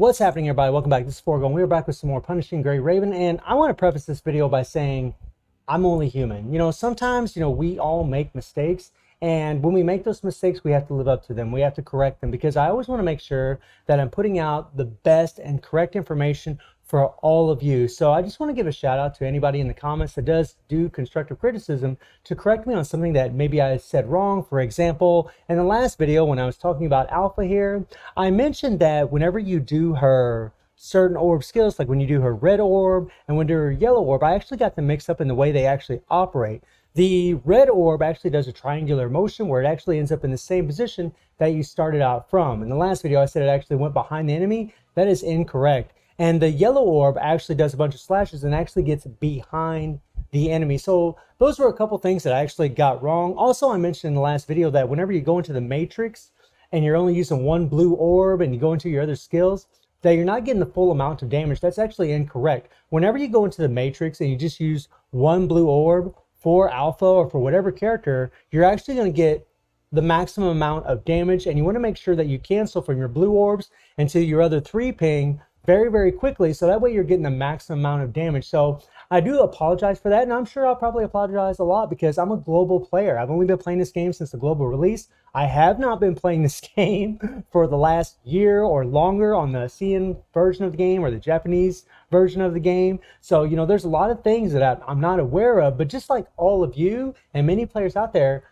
What's happening, everybody? Welcome back. This is Forgo, and we're back with some more Punishing Gray Raven. And I want to preface this video by saying I'm only human. Sometimes, we all make mistakes. And when we make those mistakes, we have to live up to them. We have to correct them, because I always want to make sure that I'm putting out the best and correct information for all of you. So I just want to give a shout out to anybody in the comments that does do constructive criticism to correct me on something that maybe I said wrong. For example, in the last video when I was talking about Aife here, I mentioned that whenever you do her certain orb skills, like when you do her red orb and when you do her yellow orb, I actually got them mixed up in the way they actually operate. The red orb actually does a triangular motion where it actually ends up in the same position that you started out from. In the last video, I said it actually went behind the enemy. That is incorrect. And the yellow orb actually does a bunch of slashes and actually gets behind the enemy. So those were a couple things that I actually got wrong. Also, I mentioned in the last video that whenever you go into the matrix and you're only using one blue orb and you go into your other skills, that you're not getting the full amount of damage. That's actually incorrect. Whenever you go into the matrix and you just use one blue orb for Aife or for whatever character, you're actually going to get the maximum amount of damage, and you want to make sure that you cancel from your blue orbs into your other 3 ping very, very quickly, so that way you're getting the maximum amount of damage. So I do apologize for that, and I'm sure I'll probably apologize a lot because I'm a global player. I've only been playing this game since the global release. I have not been playing this game for the last year or longer on the CN version of the game or the Japanese version of the game. So, there's a lot of things that I'm not aware of, but just like all of you and many players out there,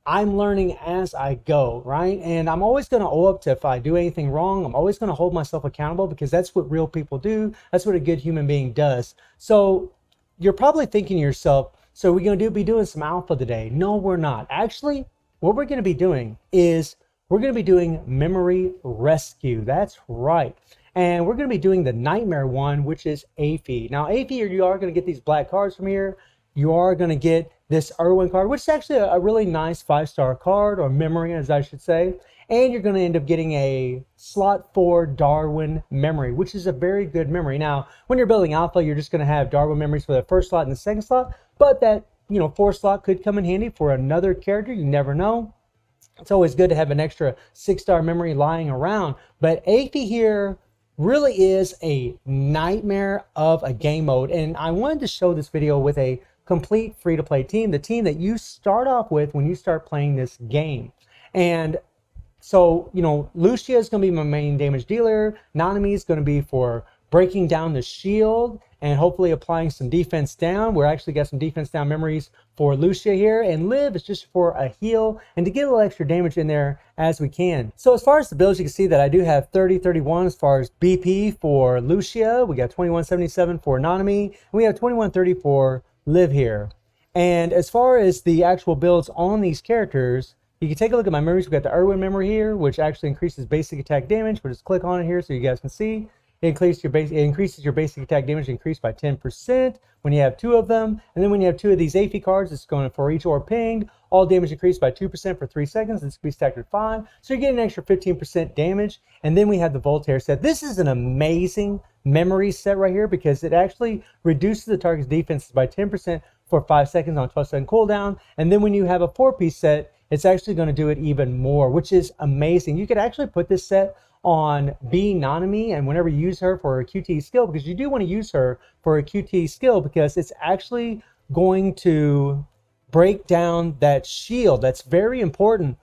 I'm learning as I go, right? And I'm always going to owe up to if I do anything wrong. I'm always going to hold myself accountable because that's what real people do. That's what a good human being does. So you're probably thinking to yourself, so we're going to be doing some Aife today. No, we're not. Actually, what we're going to be doing is we're going to be doing memory rescue. That's right. And we're going to be doing the nightmare one, which is Aife. Now, Aife, you are going to get these black cards from here. You are going to get this Irwin card, which is actually a really nice 5-star card, or memory as I should say. And you're going to end up getting a slot 4 Darwin memory, which is a very good memory. Now, when you're building Aife, you're just going to have Darwin memories for the first slot and the second slot, but that 4th slot could come in handy for another character. You never know. It's always good to have an extra 6-star memory lying around. But Aife here really is a nightmare of a game mode, and I wanted to show this video with a complete free-to-play team, the team that you start off with when you start playing this game. And so, Lucia is going to be my main damage dealer. Nanami is going to be for breaking down the shield and hopefully applying some defense down. We're actually got some defense down memories for Lucia here. And Liv is just for a heal and to get a little extra damage in there as we can. So as far as the builds, you can see that I do have 30-31 as far as BP for Lucia. We got 21-77 for Nanami. And we have 21-30 for Liv here. And as far as the actual builds on these characters, you can take a look at my memories. We've got the Irwin memory here, which actually increases basic attack damage. We'll just click on it here so you guys can see. It increases your basic attack damage increased by 10% when you have 2 of them. And then when you have 2 of these Aife cards, it's going for each orb pinged. All damage increased by 2% for 3 seconds. This can be stacked at 5. So you're getting an extra 15% damage. And then we have the Voltaire set. This is an amazing memory set right here because it actually reduces the target's defenses by 10% for 5 seconds on 12-second cooldown. And then when you have a 4-piece set, it's actually going to do it even more, which is amazing. You could actually put this set on B Nanami, and whenever you use her for a QT skill, because you do want to use her for a QT skill because it's actually going to break down that shield. That's very important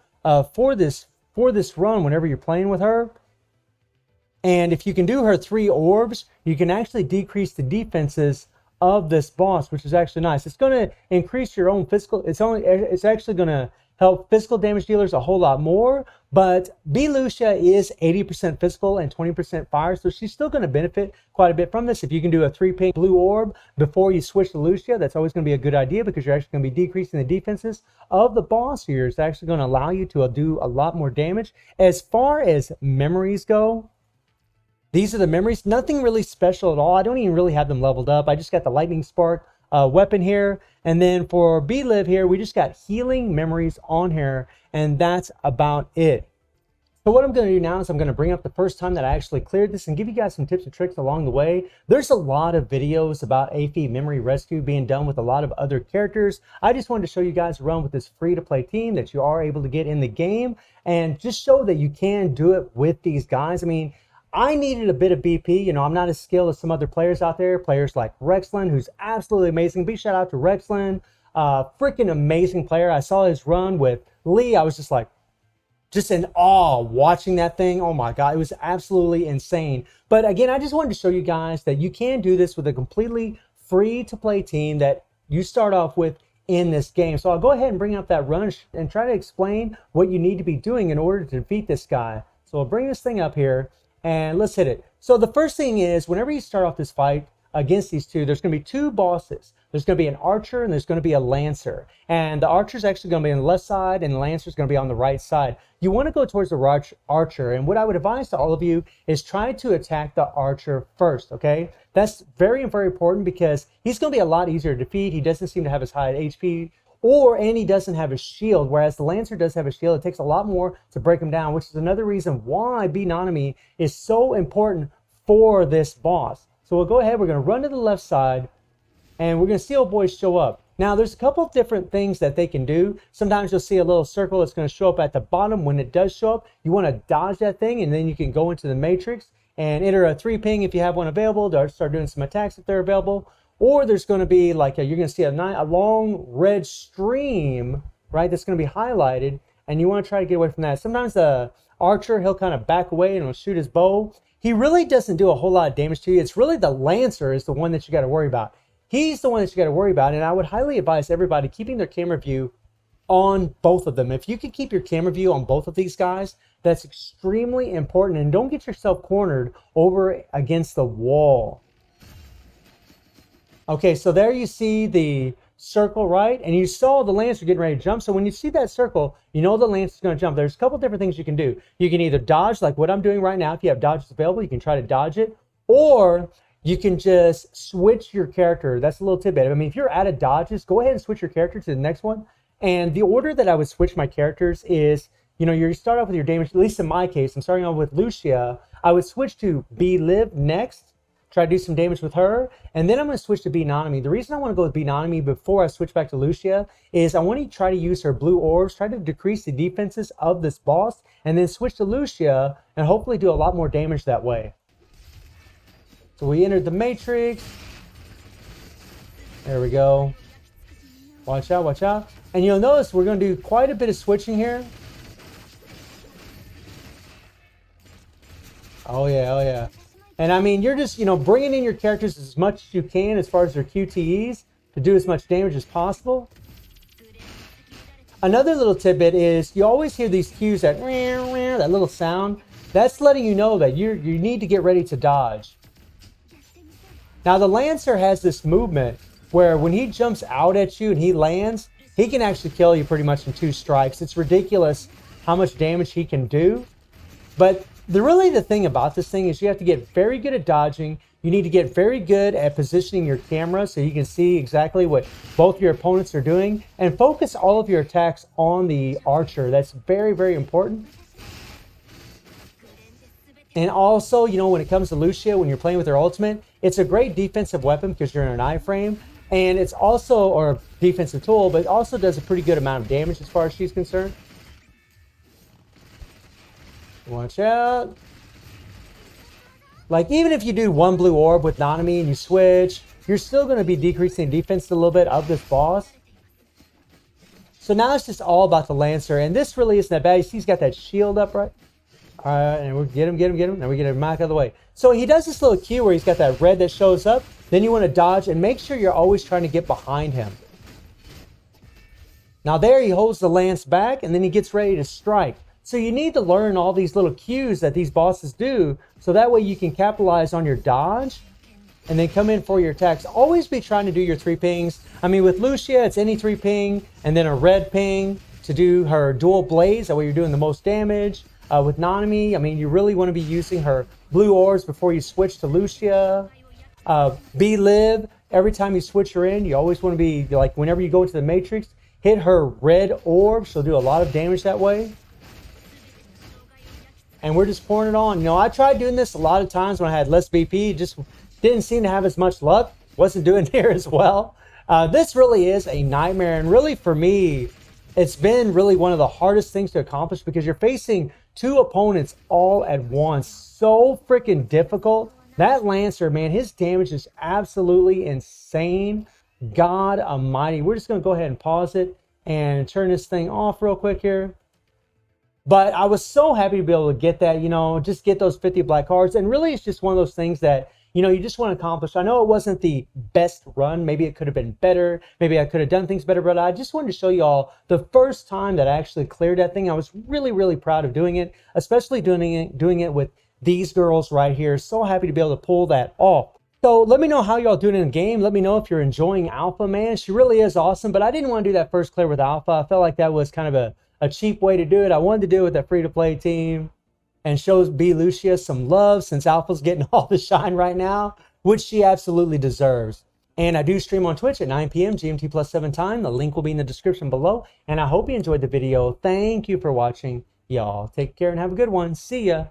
for this run whenever you're playing with her. And if you can do her 3 orbs, you can actually decrease the defenses of this boss, which is actually nice. It's going to increase your own physical. It's actually going to help physical damage dealers a whole lot more. But B Lucia is 80% physical and 20% fire, so she's still going to benefit quite a bit from this. If you can do a 3-ping blue orb before you switch to Lucia, that's always going to be a good idea because you're actually going to be decreasing the defenses of the boss here. It's actually going to allow you to do a lot more damage. As far as memories go, these are the memories. Nothing really special at all. I don't even really have them leveled up. I just got the lightning spark weapon here. And then for B-Liv here, we just got healing memories on here. And that's about it. So what I'm going to do now is I'm going to bring up the first time that I actually cleared this and give you guys some tips and tricks along the way. There's a lot of videos about Aife Memory Rescue being done with a lot of other characters. I just wanted to show you guys around with this free-to-play team that you are able to get in the game and just show that you can do it with these guys. I mean, I needed a bit of BP. You know, I'm not as skilled as some other players out there. Players like Rexland, who's absolutely amazing. Big shout out to Rexland. Freaking amazing player. I saw his run with Lee. I was just like, just in awe watching that thing. Oh my God, it was absolutely insane. But again, I just wanted to show you guys that you can do this with a completely free to play team that you start off with in this game. So I'll go ahead and bring up that run and try to explain what you need to be doing in order to defeat this guy. So I'll bring this thing up here and let's hit it. So the first thing is, whenever you start off this fight against these two, there's going to be two bosses. There's going to be an archer and there's going to be a lancer. And the archer is actually going to be on the left side and the lancer is going to be on the right side. You want to go towards the archer. And what I would advise to all of you is try to attack the archer first, okay? That's very, very important because he's going to be a lot easier to defeat. He doesn't seem to have as high HP, and he doesn't have a shield, whereas the lancer does have a shield. It takes a lot more to break him down, which is another reason why B Nanami is so important for this boss. So we'll go ahead, we're going to run to the left side, and we're going to see old boys show up. Now, there's a couple of different things that they can do. Sometimes you'll see a little circle that's going to show up at the bottom. When it does show up, you want to dodge that thing, and then you can go into the matrix and enter a 3-ping if you have one available to start doing some attacks if they're available. Or there's going to be like, you're going to see a long red stream, right, that's going to be highlighted, and you want to try to get away from that. Sometimes the archer, he'll kind of back away and he'll shoot his bow. He really doesn't do a whole lot of damage to you. It's really the lancer is the one that you got to worry about. He's the one that you got to worry about, and I would highly advise everybody keeping their camera view on both of them. If you can keep your camera view on both of these guys, that's extremely important, and don't get yourself cornered over against the wall. Okay, so there you see the circle, right? And you saw the lancer getting ready to jump. So when you see that circle, you know the lancer's going to jump. There's a couple different things you can do. You can either dodge, like what I'm doing right now. If you have dodges available, you can try to dodge it. Or you can just switch your character. That's a little tidbit. I mean, if you're out of dodges, go ahead and switch your character to the next one. And the order that I would switch my characters is, you know, you start off with your damage. At least in my case, I'm starting off with Lucia. I would switch to B Liv next. Try to do some damage with her, and then I'm going to switch to B Nanami. The reason I want to go with B Nanami before I switch back to Lucia is I want to try to use her blue orbs, try to decrease the defenses of this boss, and then switch to Lucia and hopefully do a lot more damage that way. So we entered the matrix. There we go. Watch out, watch out. And you'll notice we're going to do quite a bit of switching here. Oh yeah, oh yeah. And I mean, you're just, you know, bringing in your characters as much as you can as far as their QTEs to do as much damage as possible. Another little tidbit is you always hear these cues, that little sound. That's letting you know that you need to get ready to dodge. Now, the Lancer has this movement where when he jumps out at you and he lands, he can actually kill you pretty much in 2 strikes. It's ridiculous how much damage he can do. But the thing about this thing is you have to get very good at dodging. You need to get very good at positioning your camera so you can see exactly what both your opponents are doing, and focus all of your attacks on the archer. That's very, very important. And also, you know, when it comes to Lucia, when you're playing with her ultimate, it's a great defensive weapon because you're in an iframe, and it's also, or a defensive tool, but it also does a pretty good amount of damage as far as she's concerned. Watch out. Like, even if you do 1 blue orb with Nanami and you switch, you're still going to be decreasing defense a little bit of this boss. So now it's just all about the Lancer. And this really isn't that bad. You see he's got that shield up, right? Alright, and we'll get him. Now we get him back out of the way. So he does this little cue where he's got that red that shows up. Then you want to dodge and make sure you're always trying to get behind him. Now there he holds the lance back and then he gets ready to strike. So you need to learn all these little cues that these bosses do, so that way you can capitalize on your dodge and then come in for your attacks. Always be trying to do your 3 pings. I mean, with Lucia, it's any 3 ping and then a red ping to do her dual blaze. That way you're doing the most damage. With Nanami, I mean, you really want to be using her blue orbs before you switch to Lucia. B Liv, every time you switch her in, you always want to be, like, whenever you go into the Matrix, hit her red orb. She'll do a lot of damage that way. And we're just pouring it on. You know, I tried doing this a lot of times when I had less BP. Just didn't seem to have as much luck. Wasn't doing near as well. This really is a nightmare. And really, for me, it's been really one of the hardest things to accomplish because you're facing 2 opponents all at once. So freaking difficult. That Lancer, man, his damage is absolutely insane. God almighty. We're just going to go ahead and pause it and turn this thing off real quick here. But I was so happy to be able to get that, you know, just get those 50 black cards. And really, it's just one of those things that, you know, you just want to accomplish. I know it wasn't the best run. Maybe it could have been better. Maybe I could have done things better. But I just wanted to show you all the first time that I actually cleared that thing. I was really, really proud of doing it, especially doing it with these girls right here. So happy to be able to pull that off. So let me know how y'all doing in the game. Let me know if you're enjoying Alpha, man. She really is awesome. But I didn't want to do that first clear with Alpha. I felt like that was kind of a cheap way to do it. I wanted to do it with a free-to-play team and shows B Lucia some love since Alpha's getting all the shine right now, which she absolutely deserves. And I do stream on Twitch at 9 p.m. GMT plus 7 time. The link will be in the description below. And I hope you enjoyed the video. Thank you for watching, y'all. Take care and have a good one. See ya.